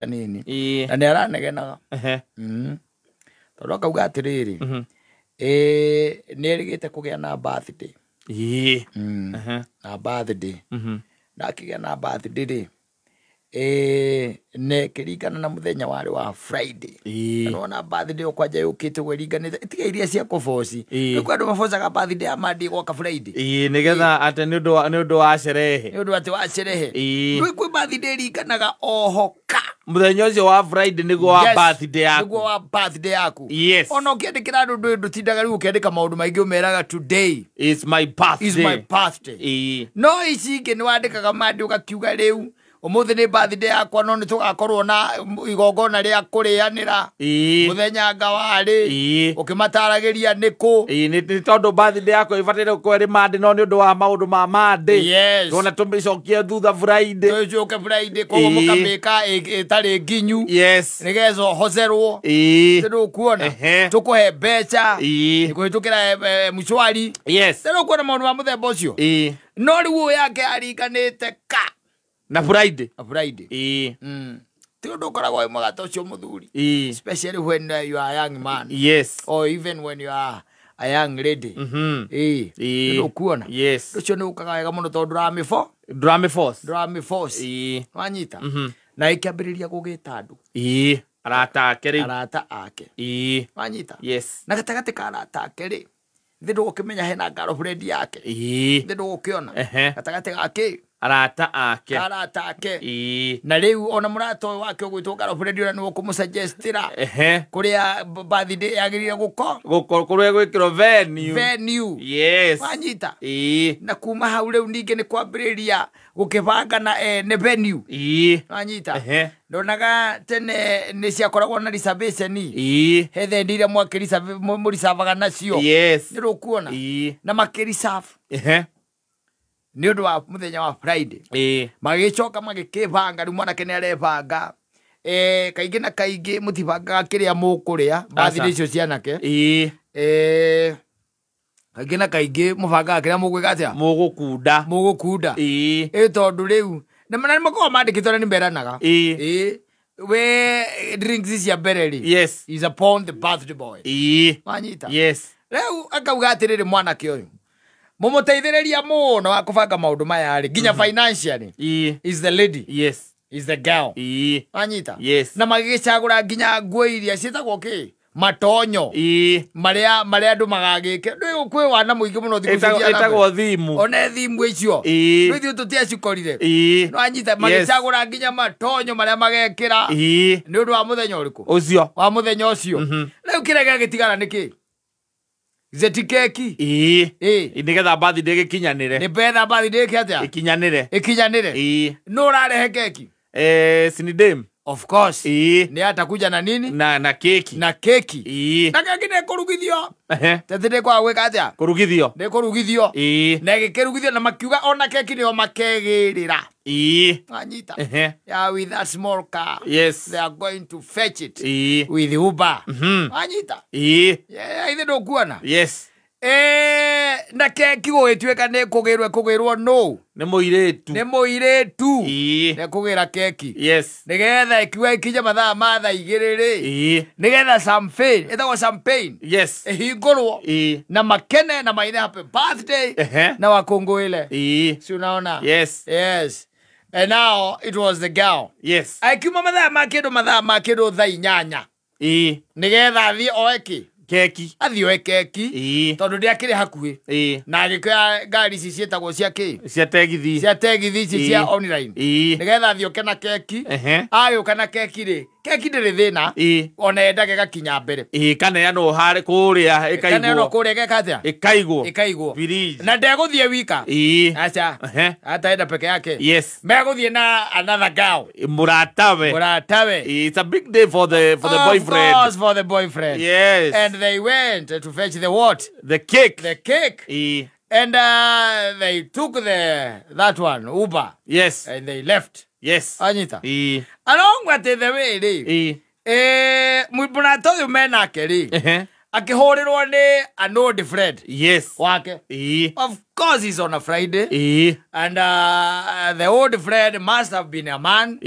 nini na nä aranegenaga tondå akauga atä rä rä nä erä gä te kå gä a na birthday na birthday ndakä gä a na birthday rä ne kä ringana na må thenya warä wa Friday na birthday kwanja yå kä te gweringanä tiga iria cia kå boci nä kwa andå mabocaga birthday ya Monday gwaka Friday nä getha atä nä å ndå wa cerehe nä å ndå atä wa cerehe rä kwä birthday ringanaga ohoka muthenya ucio wa Friday niguo wa birthday yaku niguo wa birthday yaku yes ona ukiandikira andu ndu tindaga riu ukiandika maundu maingi umeraga today is my birthday no ici ingi ni wandikaga mandi ugakiuga riu umuthi ni birthday yakwa no ni tugakorwo na igongona ria kurianira muthenya ngawari ukimataragiria niku ni tondu birthday yakwa ibatire kweri mandi no ni undu wa maundu ma mandi tona tumicokie thutha Friday tucoke Friday koguo mukamika itari nginyu nigezo hocerwo ndu kuona tukuhe mbeca nikuhitukira mshwari ndu kuona maundu ma muthemba ucio no riu yake aringanite ka na Friday ti undu ukoragwo wĩ mwega ta ũcio mũthuri especially when you are a young man or even when you are a young lady ndu kuona ũcio nĩ ũkaga wega mũno tondũ ndũramĩforce wanyita na ĩkĩambĩrĩria gũgĩta andũ arata ake wanyita na gatagatĩ ka arata ake rĩ thĩ ndũgũkĩmenya hena girlfriend yake thĩ ndũgũkĩona gatagatĩ gake arata ake na riu ona murata uyu wake ugwitwo girlfriend ona niwo kumusuggestira kuria birthday yagirire kuria gwikiro venue wanyita na kuma hau riu ninge ni kwambiriria gukibanga na ne venue wanyita ndonaga tene ni ciakoragwo na reservation hethe ndire mwakirisabaga nacio nirukuona na makirisafu ni undu wa muthenya wa Friday magicoka magikibanga riu mwanake ni arebanga kaingi na kaingi mutibangaga kiria mukuria birthday icio cianake kaingi na kaingi mubangaga kiria mugwika atia mugukunda tondu riu na nĩ makoragwo mandĩkĩtwo na nĩ meranaga we drinks cia mbere ri is upon the birthday boy wanyita riu akauga atĩrĩrĩ mwanake ũyũ mumuteithĩrĩria muno wa kubanga maundu maya ri nginya financially is the lady is the girl wanyita na magĩcagũra nginya nguo iria ciĩtagwo kĩ matonyo maria andu magagĩke ndũ kwĩ wana mũingĩ mũno etagwo thimu one thimu icio rĩu tutiacikorire no anyita magĩcagũra nginya matonyo maria magekĩra nĩ ũndũ wa mũthenya ũrĩkũ ũcio wa mũthenya ũcio rĩu kĩrĩa gĩtigara nĩ kĩ zeti keki nigetha birthday gĩkinyanĩre nĩ betha birthday kĩatia ikinyanĩre no ũrarehe keki sinidem of course ni atakuja na nini na keki na keki nĩ kũrugithio tete nĩ kwa gwĩka atia kũrugithio na gĩkĩrugithio na makiuga ona keki nĩo makegĩrĩra anyita with that small car they are going to fetch it with Uber anyita ithe ndũkuona na keki gũgĩtuĩka nĩ kũgĩrwo no nĩ mũirĩtu nĩ kũgĩra keki nĩgetha ĩkiuga ikinya mathaa ma thaa igĩrĩ rĩ nĩgetha champagne ĩhingũrwo na makene na maine happy birthday na wakũngũĩle si unaona and now it was the girl akiuma mathaa ma kĩndũ thaa inyanya nĩgetha athiĩ oeke keki athioe keki tondu ndiakire hakuhi na agikoya ngari ici cietagwo cia ki cia tegithi ici cia online nigetha athioke na keki agĩũka na keki ri keki ndĩrĩ thĩna ona endage gakinya mbere kaneanwo harĩ kũrĩa ĩkaigwo na ndegũthiĩ wika acha ataenda peke yake megũthiĩ na another girl mũratawe it's a big day for the boyfriend, of course, for the boyfriend and they went to fetch the cake and they took that one Uber and they left anyita along with the way mũrata ũyũ menake rĩ akihorirwo ni an old friend. Yes. Wake. Of course he's on a Friday. And the old friend must have been a man.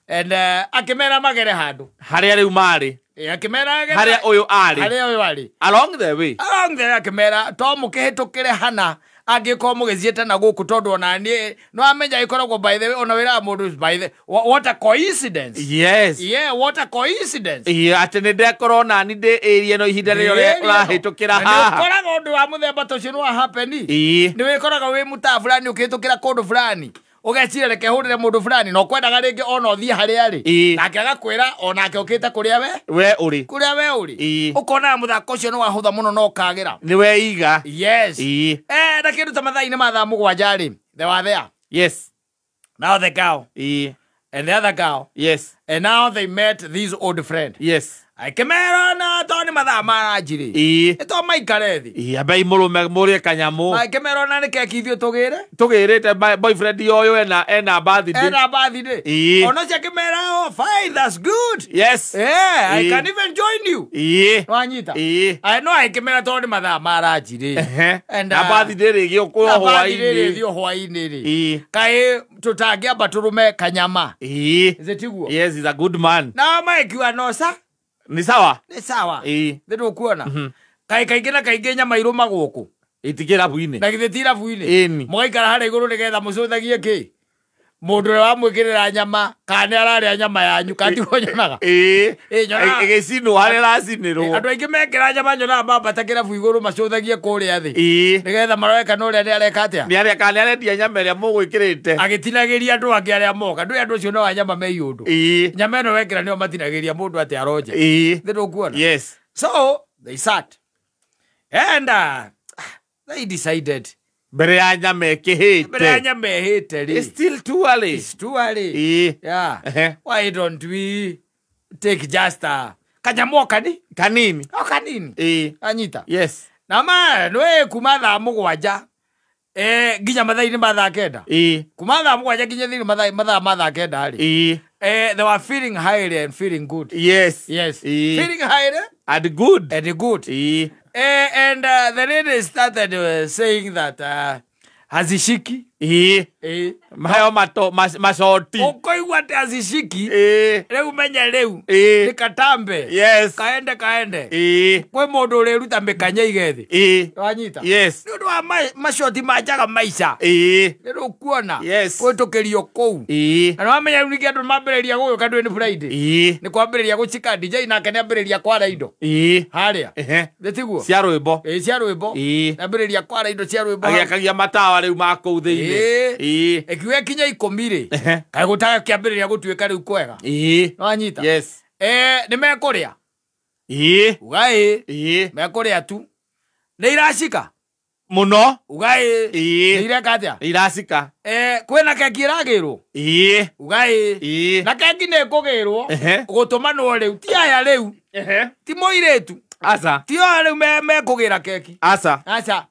And akimera magere handu. Haria riu mari. Akimera haria uyu ari. Haria uyu ari. Along the way. Along the way akimera to mukihitukire hana. Agiko mugezieta na guku tondu ona ni no amenya ikoragwo by the way ona wira mundu by the what a coincidence. Yes. Yeah, what a coincidence. Ati ni ndekoro na ni ndi area no ihinda rio urahitukira haha. Ni koraga undu wa muthemba tucio no happen. Ni wikoraga wi muta fulani ukihitukira kundu fulani. Ugecire reke hurire mundu fulani no kwendaga ringi ona uthie haria ari nake agakwira ona ke ukite kuria we uri kuria we uri ukona muthako ucio no wahutha muno no kagira ni we iga. Yes. Na kindu ta mathaini mathaa mugwanja ri they were there. Yes. Now the girl and the other girl. Yes. And now they met this old friend. Yes. Aikemera na toni mathaa marajiri eto maikarethi abai murume murie kanyamu aikemera na nike kithio tugirite boyfriend yoyo ena birthday ono chakemera. Oh fine, that's good. Yes. Yeah, I can even join you. Wanyita I know aikemera toni mathaa marajiri and birthday rigi okuo hwaini ri kai tutangia baturume kanyama zetigu. Yes, he's a good man. Na maikiwa no sa ni sawa. Ni sawa. Ndio kuona. Kaigena kaigenya mairuma guku. Itikira buine. Na githitira buine. Mugaikara hare iguru nigetha mucuthagie ki. Mundu wa mwikirira nyama kana arari nyama yanyu kandi wonyonaga. Nyona. Egecino hare racinirwo. Andu aingi mekira nyama nyona babatakira bu iguru macuthagie kuria thi. Nigetha maroeka no ria ni areka atia. Ni areka ni arendia nyama ria mugwikirite. Agitinagiria andu angi aria moka. Ndu andu cio no wa nyama me yundu. Nyama no wekira ni matinagiria mundu ati aroje. Ndio kuona. Yes. So they sat and they decided. Bere ya nyama ekihite. Bere ya nyama ehite. It's still too early. It's too early. Yeah. Why don't we take just kanyamu kanini? Oh, kanini. Anyita. Yes. Nama nwe kumatha mugwanja. Ginya mathaini mathaa kenda. Kumatha mugwanja ginya thini mathaa kenda ari. They were feeling highly and feeling good. Yes. Yes. Feeling highly and good. And good. And the lady started saying that hazishiki. Mayo masoti. Ukoigwa ati hazishiki. Leu menya leu. Nikatambe. Yes. Kaende. Kwe mundu ureruta mikanya igethi. Wanyita. Yes. Nundu wa mashoti majaga maisha. Nero kuona. Yes. Kwetukirio kou. Na wamenya uniki andu mambereria guyo kandu ni Friday. Ni kwambereria guchika DJ na kene ambereria kwara indo. Haria. Ndetiguo. Cia rwimbo. Cia rwimbo. Ambereria kwara indo cia rwimbo. Agiakagia matawa riu makou thiini. Ekiwe kinya 10 kai gutaka kiambiriria gutuika riu kwega. Wanyita. Yes. Ni mekuria. Ugai. Mekuria tu. Ni irashika. Muno. Ugai. Ni ireka atia. Irashika. Kwena keki iragirwo. Ugai. Na keki ne kugirwo. Gutuma no riu. Ti aya riu. Ti moiretu. Asa. Ti aya riu mekugira keki. Asa.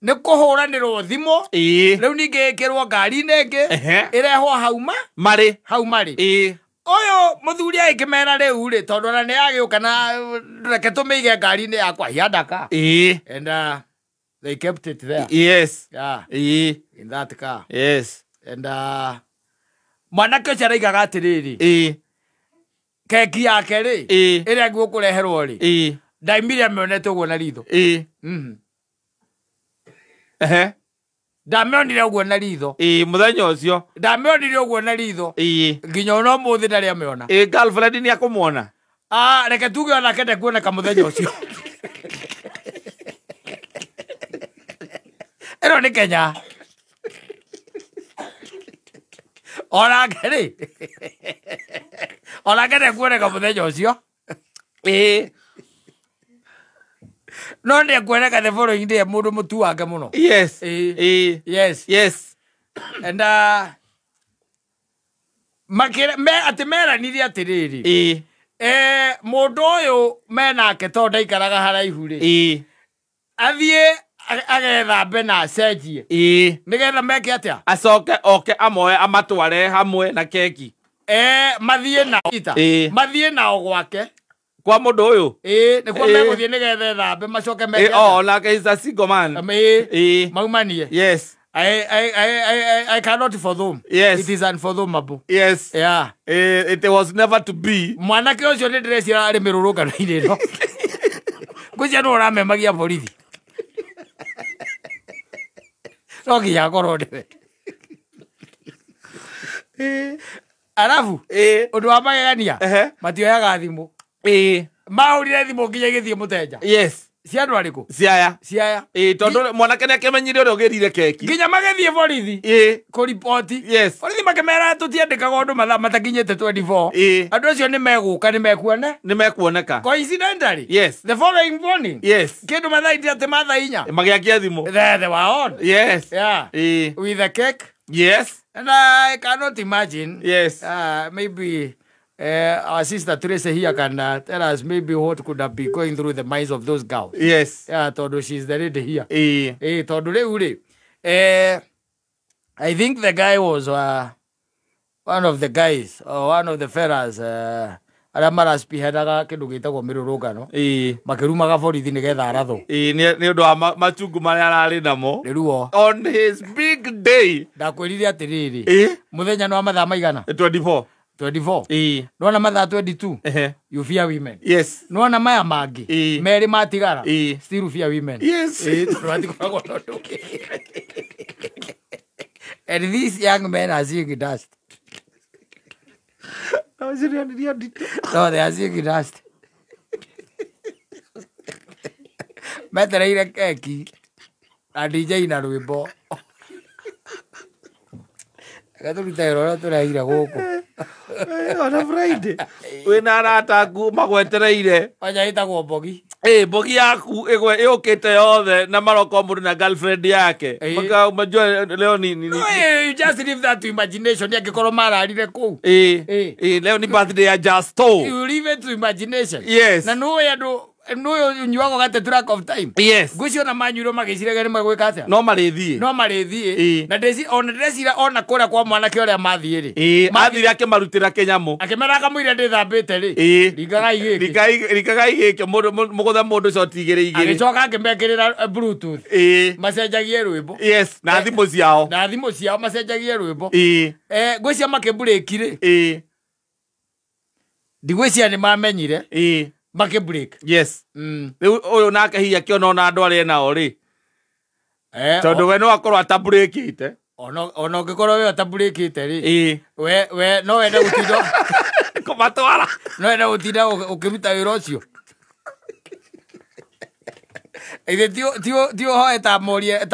Ni kuhuranirwo thimo. Riu ningi kirwo ngari nenge irehwo hauma mari. Oyo muthuri aikimera riu ri tondu na ni agiuka na reke tumeige ngari ni yakwa hiandaka. And they kept it there. Yes. Yeah. In that car. Yes. And mwanake ucio araigaga atiriri. Keki yake ri iria gukureherwo ri. Ndaimire ameonete uguo na ritho. Ndamionire uguo na ritho. Muthenya ucio. Ndamionire uguo na ritho. Nginya no muthi ndari ameona. Girlfriend ni akumuona. Reke tuge ona kende kuoneka muthenya ucio. Ero ni Kenya. Ona kere. Ona kende kuoneka muthenya ucio. No ne kuoneka the following day mundu mutu wake muno. Yes. Yes. Yes. And makira me atemera ni atiriri. Mundu uyu menake to ndaikaraga haraihu ri. Athie agethambe na acenjie. Nigetha meke atia. Acoke oke amoe amatware hamwe na keki. Mathie nao ita. Mathie nao gwake. Kwa mundu uyu ni kwa meguthie nigethe thambe macoke meke like he's a single man maumanie yes I cannot for them. Yes. It is unforthomable. Yes. Yeah. It was never to be. Mwanake ucio ni ndĩrecira arĩ mĩrũrũngano-inĩ ĩno. Ngwĩciria nĩ ũramemagia borithi. No nginya akorwo nĩwe. Arabu ũndũ wa magegania matioyaga thimũ. Mahũrire thimũ nginya igĩthiĩ mũtenja. Yes. Cia andũ arĩkũ? Ciaya. Tondũ mwanake nĩakĩmenyire ũrĩa ũgĩrire keki. Nginya magĩthiĩ borithi. Kũripoti. Yes. Borithi makĩmera tũtiandĩkaga ũndũ mathaa matakinyĩte 24. Andũ acio nĩmegũka nĩmekuone. Nĩmekuoneka. Coincidentally. Yes. The following morning. Yes. Kĩndũ mathaa atĩ mathaa 4. Magĩakia thimũ. They were on. Yes. Yeah. With the cake. Yes. And I cannot imagine. Yes. Maybe our sister Teresa here can tell us maybe what could have been going through the minds of those girls. Yes. Yeah, Todo, she's the lady here. Todo, I think the guy was one of the guys, or one of the fellas, arĩa maraspiheadaga kĩndũ gĩtagwo mĩrũrũngano makĩrumaga borithi nĩgetha arathwo nĩ ũndũ wa machungu marĩa ararĩ namo rĩruo on his big day. Ndakwĩrire atĩrĩrĩ mũthenya nĩ wa mathaa maigana 24 nona mathaa 22 you fear women. Yes. Nona maya mangĩ merĩ matigara still fear women. Yes. And these young men are seeing dust. No, they are seeing dust. Metereire keki na DJ na rwĩmbo gaturutero rĩa tũreire gũkũ on a Friday wĩna arata aku magwetereire onya ĩtagwo Mbogi Mbogi yaku ĩũkĩte yothe na maroka mũndũ na girlfriend yake unajua leo ni you just leave that to imagination angĩkorwo mararire kũu leo ni birthday ya Justo. You leave it to imagination. Yes. Na nũĩ andũ nũĩ nyuago gate track of time. Yes. Ngwĩciona manyuĩrwo magĩciraga nĩ magwĩka atĩa no marĩthiĩ na ndĩrecira ona kũrĩa kwa mwanake ũrĩa mathiĩ-rĩ athire akĩmarutĩra kĩnyamũ akĩmera kamũira ndĩthambĩte-rĩ ringaga igĩkĩ mũgũtha mũndũ coti igĩrĩ agĩcoka akĩmekĩrĩra bluetooth macenjagie rwĩmbo na thimũ ciao macenjagie rwĩmbo ngwĩcia makĩmbũrĩki-rĩ ndigwĩcia nĩ mamenyire makĩmbũrĩki rĩu ũyũ nake hihi akĩona ona andũ arĩa nao-rĩ tondũ we no akorwo atabũrĩkĩte ona ũngĩkorwo we atabũrĩkĩte-rĩ we no wende gũtinda kũmatwara no wende gũtinda ũkĩruta wĩra ũcio ithe ti ũhoe ta morie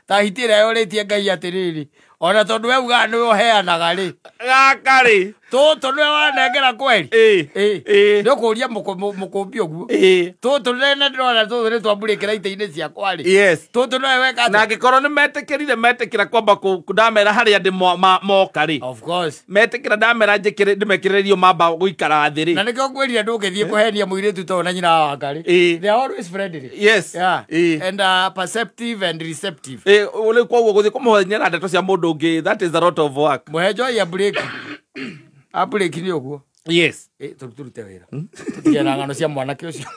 ta hiti ĩrĩa yũrĩtie Ngai atĩrĩrĩ ona tondũ we ugaga nĩwe ũheanaga-rĩ gaka-rĩ tũtũ nĩwe wanengera kweri nĩũkũria mũkũmbi ũguo tũtũ nene ndĩrona tũtũ nĩ twambũrĩkĩra itĩ-inĩ ciakwa-rĩ tũtũ nĩwe weka na angĩkorwo nĩ metĩkĩra kwamba ndamera harĩa ndĩ moka-rĩ metĩkĩra ndamera ndĩmekĩrĩrio mamba gũikara thĩ-rĩ na nĩkĩo ngwĩrire ndũngĩthiĩ kũhenia mũirĩtu to na nyina wa Wanga-rĩ they are always friendly and perceptive and receptive ũrĩ koguo gũthiĩ kũmũhenyera ndeto cia mũndũ ũngĩ that is a lot of work mũhenjoi abũrĩki nĩ ũguo tũrute wĩra tũtigena ng'ano cia mwanake ũcio